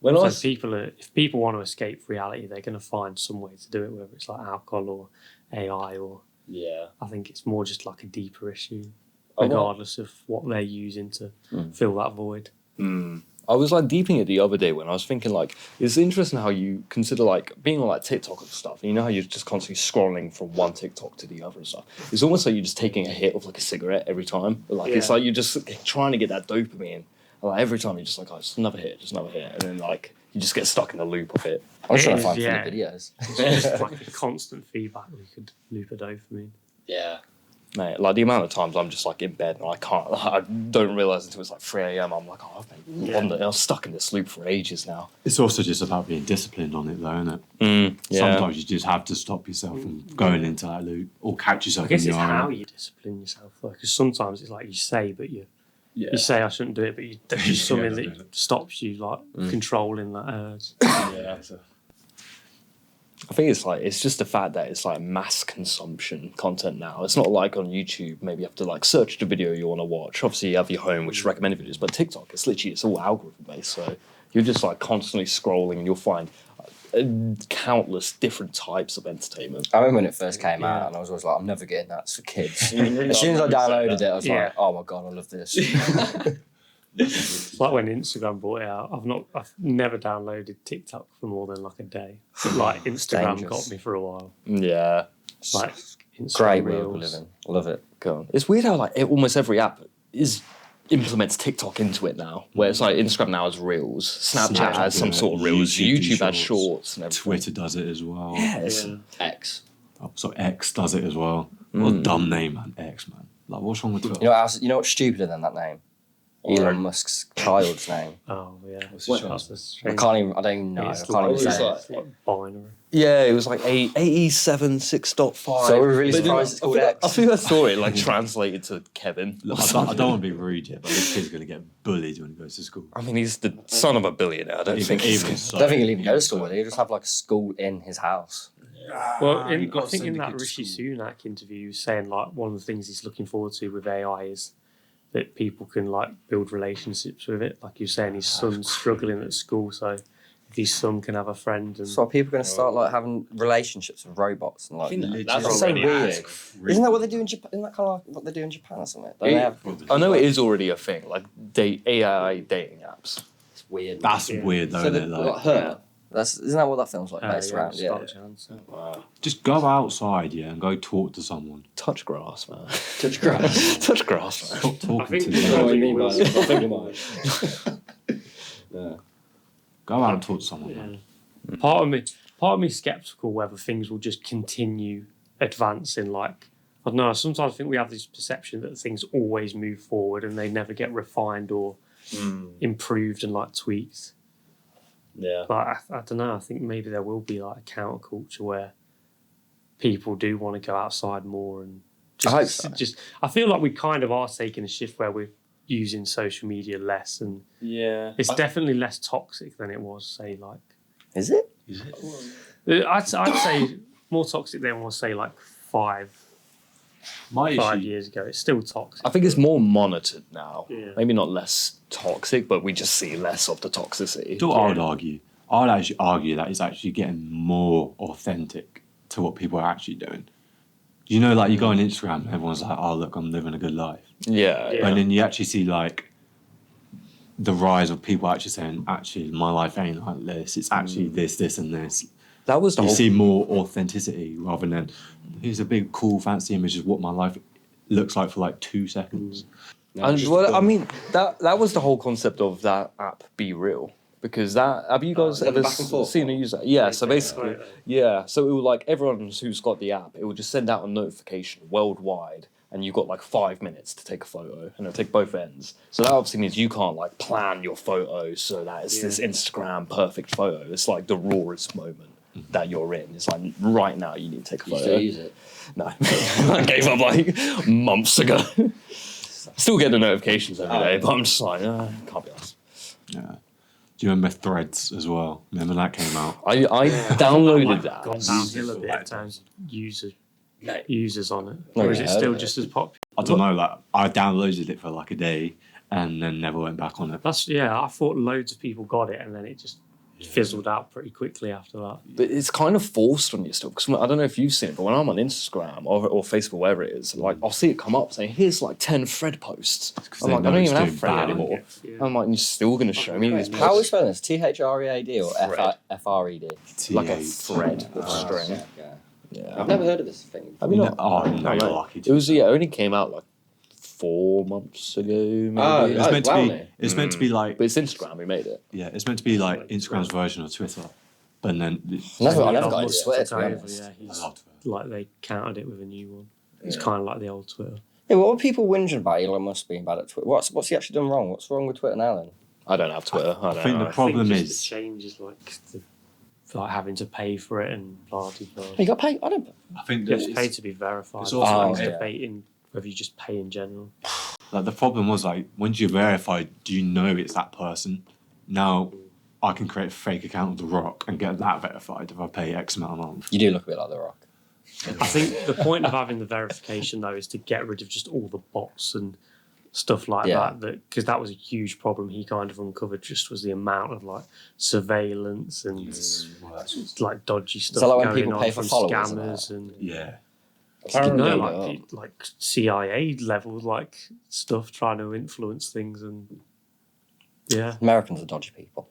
If people want to escape reality, they're going to find some way to do it, whether it's like alcohol or AI or. Yeah. I think it's more just like a deeper issue, regardless of what they're using to fill that void. I was like deeping it the other day when I was thinking like it's interesting how you consider like being on like TikTok and stuff. And you know how you're just constantly scrolling from one TikTok to the other and stuff. It's almost like you're just taking a hit of like a cigarette every time. Like it's like you're just trying to get that dopamine. And like every time you're just like, oh, just another hit, and then like you just get stuck in the loop of it. I'm trying to is, find yeah. funny videos. It's just like a constant feedback loop of dopamine. Yeah. Mate, like the amount of times I'm just like in bed and I can't, like, I don't realise until it's like 3 a.m. I'm like, oh, I'm stuck in this loop for ages now. It's also just about being disciplined on it, though, isn't it? Sometimes you just have to stop yourself from going into that loop or catch yourself. I guess in it's the how iron. you discipline yourself, because sometimes it's like you say, but you say I shouldn't do it, but there's just something that stops you like controlling that urge. I think it's just the fact that it's like mass consumption content now. It's not like on YouTube, maybe you have to like search the video you want to watch. Obviously you have your home, which is recommended videos, but TikTok, it's all algorithm based. So you're just like constantly scrolling and you'll find countless different types of entertainment. I remember when it first came out and I was always like, I'm never getting that, it's for kids. As soon as I downloaded it, I was like, oh my God, I love this. It's like when Instagram brought it out. I've never downloaded TikTok for more than like a day. Like Instagram got me for a while. Yeah. Like Instagram Great world we Reels. live in. Love it. Go on. It's weird how like almost every app implements TikTok into it now, where it's like Instagram now has Reels, Snapchat has some sort of Reels, YouTube has shorts and everything. Twitter does it as well. Yes. X. Oh, so X does it as well. What a dumb name, man. X, man. Like, what's wrong with Twitter? You know what's stupider than that name? Elon Musk's child's name. Oh yeah, That's the I strange. don't even know. I can't even say it. It's like binary. Yeah, it was like 87 6.5. So we're really But surprised it's called I X. think I saw it like translated to Kevin. Look, I don't want to be rude here, but this kid's going to get bullied when he goes to school. I mean, he's the son of a billionaire. I don't think Even he's... so. I don't think he'll even go to school with it. He'll just have like a school in his house. Well, I you've got to think send in the that kid to Rishi school. Sunak interview, he was saying like one of the things he's looking forward to with AI is that people can like build relationships with it. Like you're saying, his son's struggling at school, so if his son can have a friend and So are people going to start like having relationships with robots and like? that's It's so already weird. Isn't that what they do in Japan? Isn't that kind of like what they do in Japan or something? Don't they have? I know it is already a thing, like AI dating apps. It's weird. That's weird, though, So isn't it? like her. Isn't that what that film's like based around? Yeah. Scarlett Johansson. Just go outside, and go talk to someone. Touch grass, man. Touch grass. Touch grass, man. Stop talking think to you them. know what you mean by that. I think you might. Yeah. Go out and talk to someone. Man. Yeah. Part of me skeptical whether things will just continue advancing. Like, I don't know. Sometimes I think we have this perception that things always move forward and they never get refined or improved and like tweaked. Yeah. But I don't know. I think maybe there will be like a counterculture where people do want to go outside more and I feel like we kind of are taking a shift where we're using social media less, and it's definitely less toxic than it was, say, like. Is it? I'd say more toxic than it was, say, like 5 years ago. It's still toxic. I think it's more monitored now. Yeah. Maybe not less toxic, but we just see less of the toxicity. I'd actually argue that it's actually getting more authentic to what people are actually doing. You know, like you go on Instagram and everyone's like, oh, look, I'm living a good life. Yeah. And then you actually see like the rise of people actually saying, actually, my life ain't like this. It's actually this, and this. That was the You whole... see more authenticity rather than here's a big, cool, fancy image of what my life looks like for like 2 seconds. And, well, I mean, that was the whole concept of that app, Be Real. Because have you guys ever seen it use that? Yeah, so basically, so it will like everyone who's got the app, it will just send out a notification worldwide, and you've got like 5 minutes to take a photo, and it'll take both ends. So that obviously means you can't like plan your photo so that it's this Instagram perfect photo. It's like the rawest moment that you're in. It's like right now you need to take a photo. You still use it? No, I gave up like months ago. Still get the notifications every day, but I'm just like, can't be asked. Yeah. Do you remember Threads as well? Remember that came out? I downloaded that. Gone downhill a bit in terms of users on it. Or is it still just as popular? I don't know. Like I downloaded it for like a day and then never went back on it. I thought loads of people got it and then it just fizzled out pretty quickly after that. But it's kind of forced on you still, because I don't know if you've seen it, but when I'm on Instagram or Facebook, wherever it is, like I'll see it come up saying, "Here's like 10 Thread posts." I'm like, I don't even have Thread anymore. I'm like, you're still gonna show me these? How are we spelling this? THREAD or FRED? Like a thread with a string. Yeah. I've never heard of this thing. Have you not? Oh no, you're lucky. It was it only came out like 4 months ago. Maybe. It's meant to be like. But it's Instagram. We made it. Yeah, it's meant to be like Instagram's version of Twitter, but then. I never got into Twitter, to be honest. Like they countered it with a new one. It's kind of like the old Twitter. Yeah, what are people whinging about Elon Musk being bad at Twitter? What's he actually done wrong? What's wrong with Twitter now then? I don't have Twitter. I think the problem just is the changes like having to pay for it and blah blah blah. You got paid? I don't. I think You have to pay to be verified. it's also debating whether you just pay in general. like the problem was like once you're verified, do you know it's that person? Now I can create a fake account of The Rock and get that verified if I pay X amount a month. You do look a bit like The Rock. I think the point of having the verification though is to get rid of just all the bots and stuff like that because that was a huge problem he kind of uncovered, just was the amount of like surveillance and like dodgy stuff So like when going people on pay for from followers scammers and Apparently, like CIA level like stuff trying to influence things and Americans are dodgy people.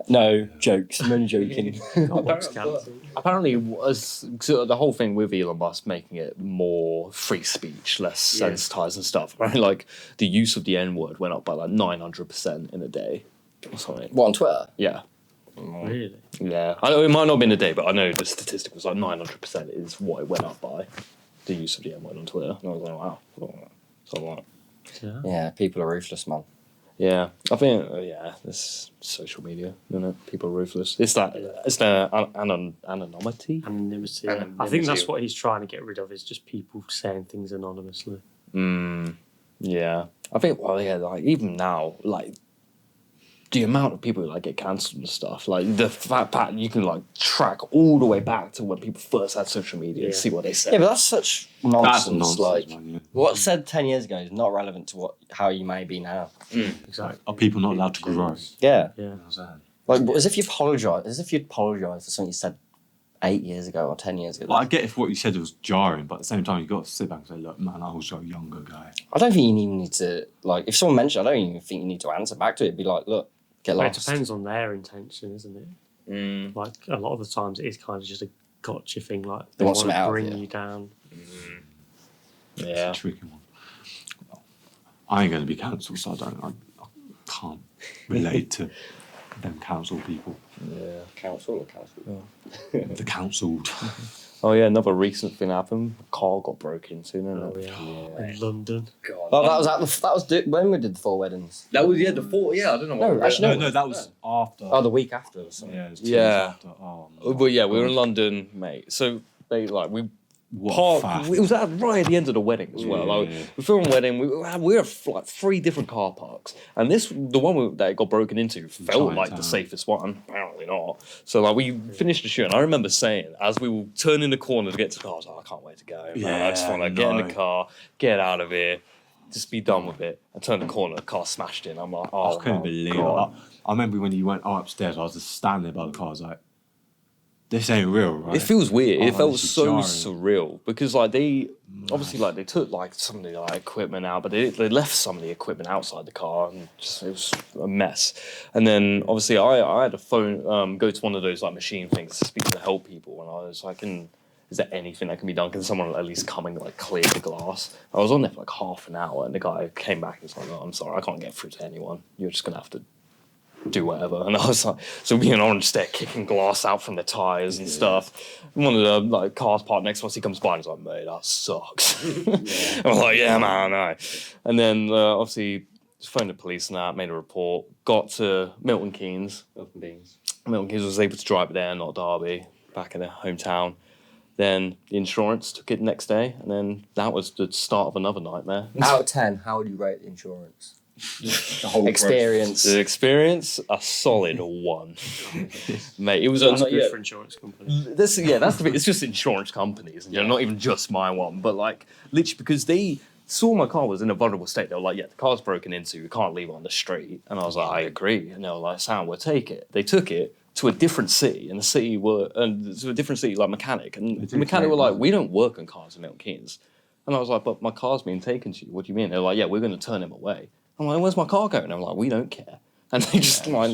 No jokes. I'm only joking. Apparently, so the whole thing with Elon Musk making it more free speech, less sensitized and stuff. Apparently, like the use of the N word went up by like 900% in a day or something. What, on Twitter? Yeah. Really? Yeah. I know it might not have been a day, but I know the statistic was like 900% is what it went up by. The use of the N word on Twitter. And I was like, wow. So like, Yeah, people are ruthless, man. yeah, I think this social media, isn't it? People are ruthless. It's the anonymity. Anonymity. Yeah. I think that's what he's trying to get rid of is just people saying things anonymously. Yeah, I think. Well, yeah, like even now, like the amount of people who like get cancelled and stuff, like the fact that you can like track all the way back to when people first had social media and see what they said. Yeah, but that's such nonsense. That's nonsense, like man, what said 10 years ago is not relevant to how you may be now. Exactly. Are people not allowed to grow? Yeah. Yeah. Like as if you'd apologise for something you said 8 years ago or 10 years ago. Well, I get if what you said was jarring, but at the same time, you've got to sit back and say, look, man, I was a younger guy. I don't think you even need to, like, if someone mentioned it, I don't even think you need to answer back to it. Be like, look, get Well, it lost. depends on their intention, isn't it? Like a lot of the times, it is kind of just a gotcha thing. Like they want want something to out of bring you. you down. It's a tricky one. I ain't going to be cancelled, so I can't relate to them council people. Yeah. Council or council? The counciled. Oh yeah, another recent thing happened. A car got broken into, didn't Oh it? yeah, in London. God. Oh, that was when we did the 4 weddings. That was the 4. Yeah, I don't know. No, actually, No, that was after. Oh, the week after or something. Yeah, it was 2 Yeah. weeks after. Oh, my But yeah, we were in God. London, mate. So they we What parked. faff. It was right at the end of the wedding as well. Like, Yeah. we filmed a wedding. We were at like 3 different car parks, and the one that got broken into felt like the Chinatown. safest one. Apparently not. So like we finished the shoot, and I remember saying as we were turning the corner to get to the car, I was like, I can't wait to go. Man. I just want to get in the car, get out of here, just be done with it. I turned the corner, the car smashed in. I'm like, oh, I couldn't my believe God. it. I remember when you went upstairs, I was just standing there by the car. I was like, this ain't real, right? It feels weird. Oh, It felt this is so jarring. surreal because like they obviously like they took like some of the like equipment out, but they left some of the equipment outside the car, and just it was a mess. And then obviously I had a phone go to one of those like machine things to speak to help people, and I was like, is there anything that can be done? Can someone at least come and like clear the glass? I was on there for like half an hour, and the guy came back and was like, oh, I'm sorry, I can't get through to anyone. You're just gonna have to do whatever. And I was like, so me and Orange there kicking glass out from the tyres and stuff. And one of the like cars parked next to us, he comes by and he's like, mate, that sucks. I'm like, yeah, man, I know. And then obviously phoned the police and that, made a report, got to Milton Keynes. Milton Keynes was able to drive it there, not Derby, back in their hometown. Then the insurance took it the next day, and then that was the start of another nightmare. Out of 10, how would you rate the insurance? The whole Experience. The experience, a solid 1. Mate, it was That's a good for insurance companies. that's the bit. It's just insurance companies, and not even just my one, but like literally because they saw my car was in a vulnerable state. They were like, "Yeah, the car's broken into. We can't leave it on the street." And I was like, "I agree." And they were like, "Sam, we'll take it." They took it to a different city, and to a different city like mechanic, and the mechanic were like, "We don't work on cars in Milton Keynes." And I was like, "But my car's being taken to you. What do you mean?" They're like, "Yeah, we're going to turn him away." I'm like, "Where's my car going?" And I'm like, "We don't care." And they just like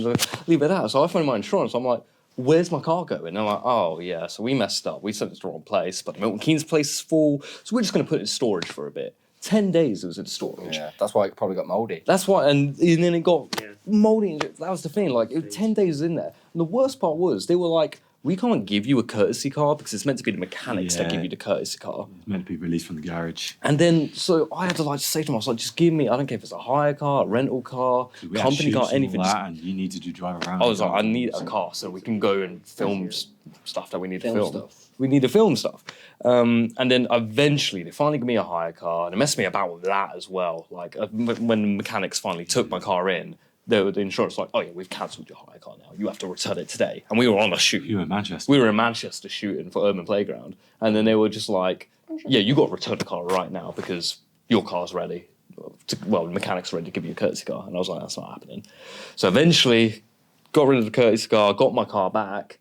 leave it out. So I phoned my insurance. I'm like, "Where's my car going?" And I'm like, "Oh yeah, so we messed up. We sent it to the wrong place, but the Milton Keynes place is full, so we're just going to put it in storage for a bit." 10 days it was in storage. Yeah, that's why it probably got mouldy. That's why, and then it got moldy. That was the thing. Like, 10 days in there. And the worst part was, they were like, "We can't give you a courtesy car because it's meant to be the mechanics that give you the courtesy car." It's meant to be released from the garage. And then, so I had to like say to them, I was like, "Just give me, I don't care if it's a hire car, a rental car, We had company car, shoots and all anything." Just- that, and you needed to drive around. I was like, "I need a car so we can go and film stuff that we need to Film film. stuff. We need to film stuff." And then eventually they finally gave me a hire car, and it messed me about with that as well. Like when the mechanics finally took my car in, the insurance was like, "Oh yeah, we've cancelled your hire car now. You have to return it today." And we were on a shoot. You were in Manchester. We were in Manchester shooting for Urban Playground, and then they were just like, "Yeah, you got to return the car right now because your car's ready. The mechanic's ready to give you a courtesy car." And I was like, "That's not happening." So eventually, got rid of the courtesy car, got my car back.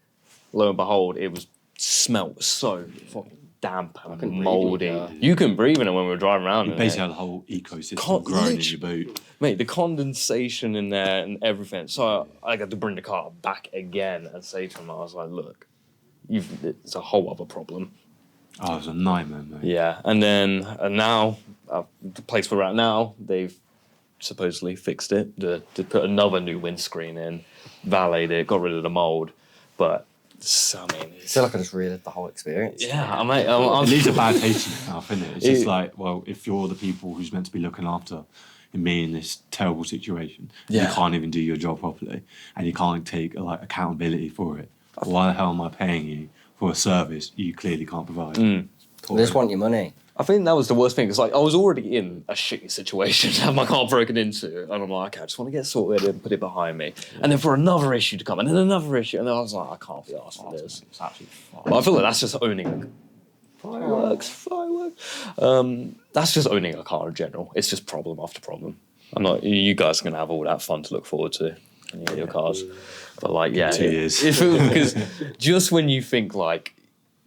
Lo and behold, it was smelt so fucking damp and couldn't breathe mouldy. in the car. You couldn't breathe in it when we were driving around. You in basically it. had the whole ecosystem Can't growing in lit- your boot. Mate, the condensation in there and everything. So I got to bring the car back again and say to him, I was like, "Look, it's a whole other problem." Oh, it was a nightmare, mate. Yeah, and then now the place we're at now, they've supposedly fixed it. They put another new windscreen in, valeted it, got rid of the mold, but I mean, I feel like I just relived the whole experience. yeah, I'm It leaves a bad taste in your mouth, isn't it? It's just It- like, well, if you're the people who's meant to be looking after me in this terrible situation, Yeah. you can't even do your job properly, and you can't take like accountability for it. Why the hell am I paying you for a service you clearly can't provide? They just want your money. I think that was the worst thing because like I was already in a shitty situation, have my car broken into, and I'm like, okay, I just want to get sorted and put it behind me, and then for another issue to come, and then another issue, and then I was like, I can't be asked for this. It's absolutely fine. But I feel like that's just owning a fireworks. That's just owning a car in general. It's just problem after problem. I'm not. You guys are gonna have all that fun to look forward to when you get your cars. But like, yeah, 2 years. It feels because just when you think like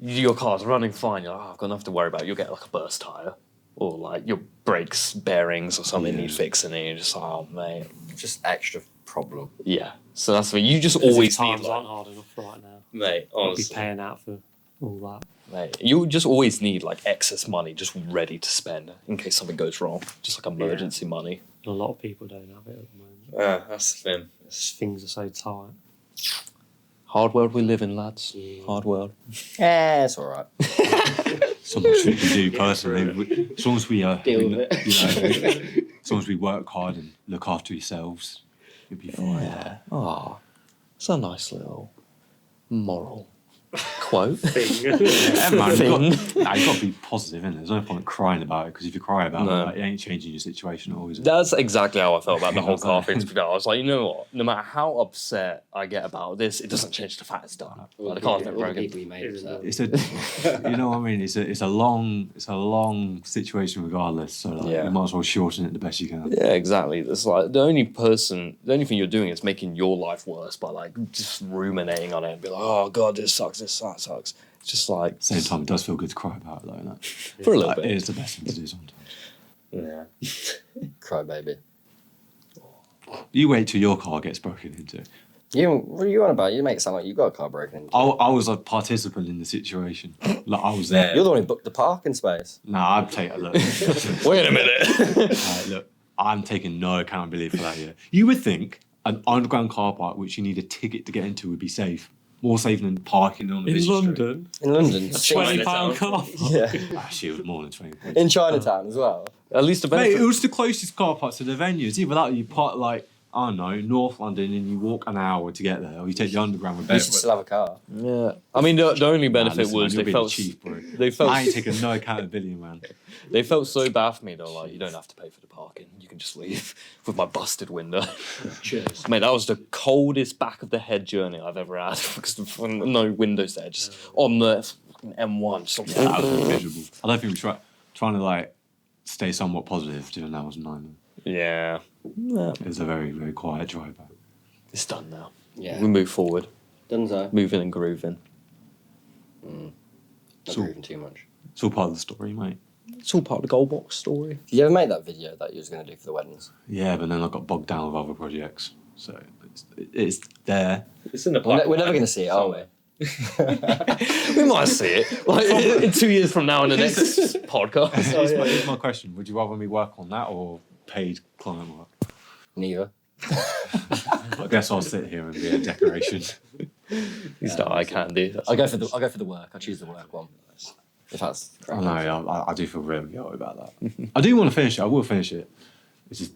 your car's running fine, you're like, oh, I've got nothing to worry about. You'll get like a burst tire, or like your brakes, bearings, or something need fixing, and you're just like, oh mate. Just extra problem. Yeah. So that's what you just always need. Times aren't hard enough right now. Mate, I'll be honestly. paying out for all that. Mate, you just always need like excess money just ready to spend in case something goes wrong. Just like emergency money. And a lot of people don't have it at the moment. Yeah, that's the thing. Things are so tight. Hard world we live in, lads. Hard world. Yeah, it's all right. So much we can do personally. As long as we Deal with it. as long as we work hard and look after yourselves, you'll be fine. Yeah. Oh, it's a nice little moral quote. Yeah, man, Thing. you've got to be positive, isn't there? There's no point crying about it, because if you cry about No. it, like, it ain't changing your situation at all, is it? That's exactly how I felt about the whole car thing. I was like, you know what? No matter how upset I get about this, it doesn't change the fact it's done. Like, the car's never broken. People you made upset. It's a, you know what I mean? It's a long situation regardless. So like, Yeah. you might as well shorten it the best you can. Yeah, exactly. It's like the only thing you're doing is making your life worse by like just ruminating on it and be like, oh god, this sucks, that sucks. It's just like At the same time, it does feel good to cry about it, though, isn't it? for a little Like, bit. it is the best thing to do sometimes. Yeah. Cry baby. You wait till your car gets broken into. What are you on about? You make it sound like you got a car broken into. I was a participant in the situation. Like, I was there. You're the one who booked the parking space. Nah, I'd take a look. Wait a minute. Look, I'm taking no accountability for that here. You would think an underground car park, which you need a ticket to get into, would be safe. More safe than parking on the In busy street. London, In London. a £20 car. Yeah. Actually, it was more than 20 points. In Chinatown as well. At least the Mate, benefit. it was the closest car park to the venue. It's either that or you park, like, I don't know, North London, and you walk an hour to get there, or you take the underground with You should still have a car. Yeah. I mean, the only benefit was they they felt cheap, bro. they felt I ain't taking no accountability, man. they felt so bad for me. They're like, you don't have to pay for the parking. You can just leave with my busted window. Cheers. Mate, that was the coldest back of the head journey I've ever had because no windows there, just on the fucking M1. Just like, That was miserable. I don't think we're trying to, like, stay somewhat positive during that was 9. yeah. It was a very, very quiet drive back. It's done now. Yeah. We move forward, Dunzo. moving and grooving. Not So- grooving too much. It's all part of the story, mate. It's all part of the Goldbox story. Did you ever make that video that you was going to do for the weddings? Yeah, but then I got bogged down with other projects. So it's there. It's in the We're never going to see it, are we? We might see it like in 2 years from now in the next podcast. Here's my question. Would you rather me work on that or paid client work? Neither. I guess I'll sit here and be a decoration. He's the eye candy. That's I'll go for the work. I'll choose the work one. If that's I know, I do feel really guilty about that. I do want to finish it. I will finish it. It's just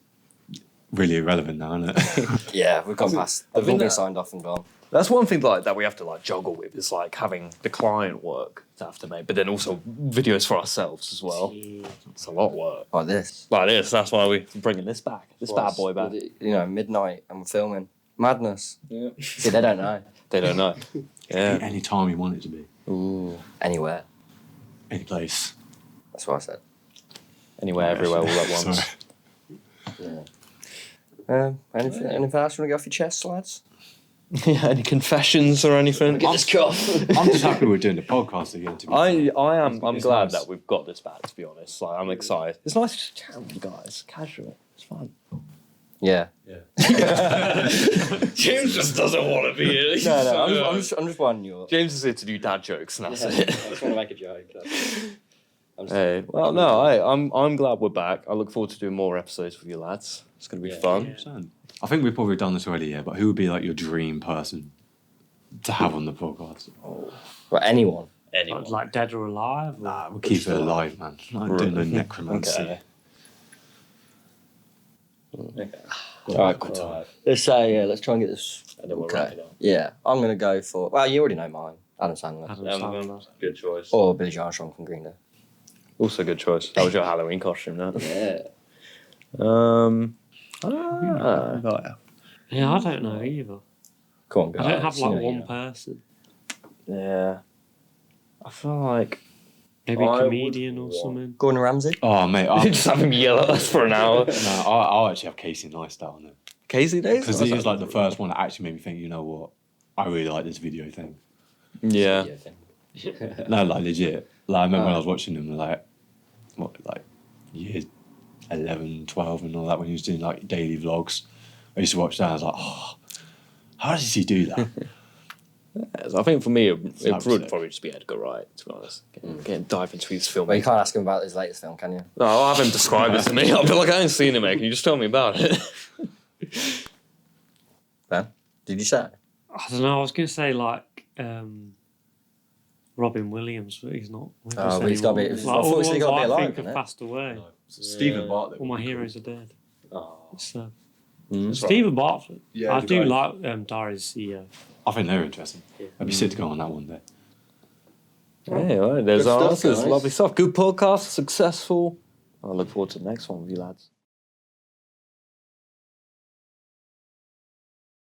really irrelevant now, isn't it? Yeah, we've gone past. They've all think been that- signed off and gone. That's one thing that we have to like juggle with is like having the client work to have to make, but then also videos for ourselves as well. It's a lot of work. Like this. Like this. That's why we're bringing this back. This bad boy back. You know, midnight and we're filming. Madness. Yeah. See, they don't know. They don't know. Yeah. Any time you want it to be. Ooh. Anywhere. Any place. That's what I said. Anywhere, everywhere, all at once. Sorry. Yeah. Anything else you want to go off your chest, lads? Yeah. Any confessions or anything? Get this cough. I'm just happy we're doing the podcast again. To be fair. I'm It's glad nice. that we've got this back. To be honest, like I'm excited. It's nice to chat with you guys. Casual. It's fun. Yeah. James just doesn't want to be here. No, I'm just winding you up. James is here to do dad jokes, and that's I it. just want to make a joke. I'm just- Hey, well, no, I'm glad we're back. I look forward to doing more episodes with you lads. It's gonna be fun. 100%. I think we've probably done this already, yeah, but who would be like your dream person to have on the podcast? Well, anyone. Anyone. Like dead or alive? Or... Nah, we'll keep it alive, man. Not doing no necromancy. Okay. All right, cool. Let's say, let's try and get this. And then we'll wrap it up. Yeah, I'm going to go for, well, you already know mine. Adam Sandler. Adam Sandler. Good choice. Or Billy Joel Armstrong from Green Day. Also good choice. That was your Halloween costume, no? Yeah. Yeah, I don't know either. Come on, guys. I don't have like You know, one yeah. person. Yeah. I feel like Maybe a I would comedian or want- something. Gordon Ramsay? Oh, mate. just have him yell at us for an hour. I'll actually have Casey Neistat on it. Casey days? Because he was like the first one that actually made me think, you know what? I really like this video thing. Yeah. No, like legit. Like I remember when I was watching him, like years 11, 12 and all that, when he was doing like daily vlogs. I used to watch that. I was like, oh, how does he do that? So I think for me, it That was would it. probably just be Edgar Wright, to be honest. Getting dive into his film. Well, you can't ask him about his latest film, can you? No, I'll have him describe it to me. I'll be like, I ain't seen it, mate. Can you just tell me about it? Ben, did you say? I don't know. I was going to say like Robin Williams, but he's not. with us but he's gotta be- anymore. unfortunately, he's gotta be I alive, think have isn't it? passed away. Stephen Bartlett. All my heroes are dead. Oh. So, Mm. Stephen Bartlett. Yeah, I the do guy. like Diary's CEO. I think they're interesting. I'd be sick to go on that one day. Yeah, all right. There's Good our stuff, answers. guys. Lovely stuff. Good podcast. Successful. I look forward to the next one with you lads.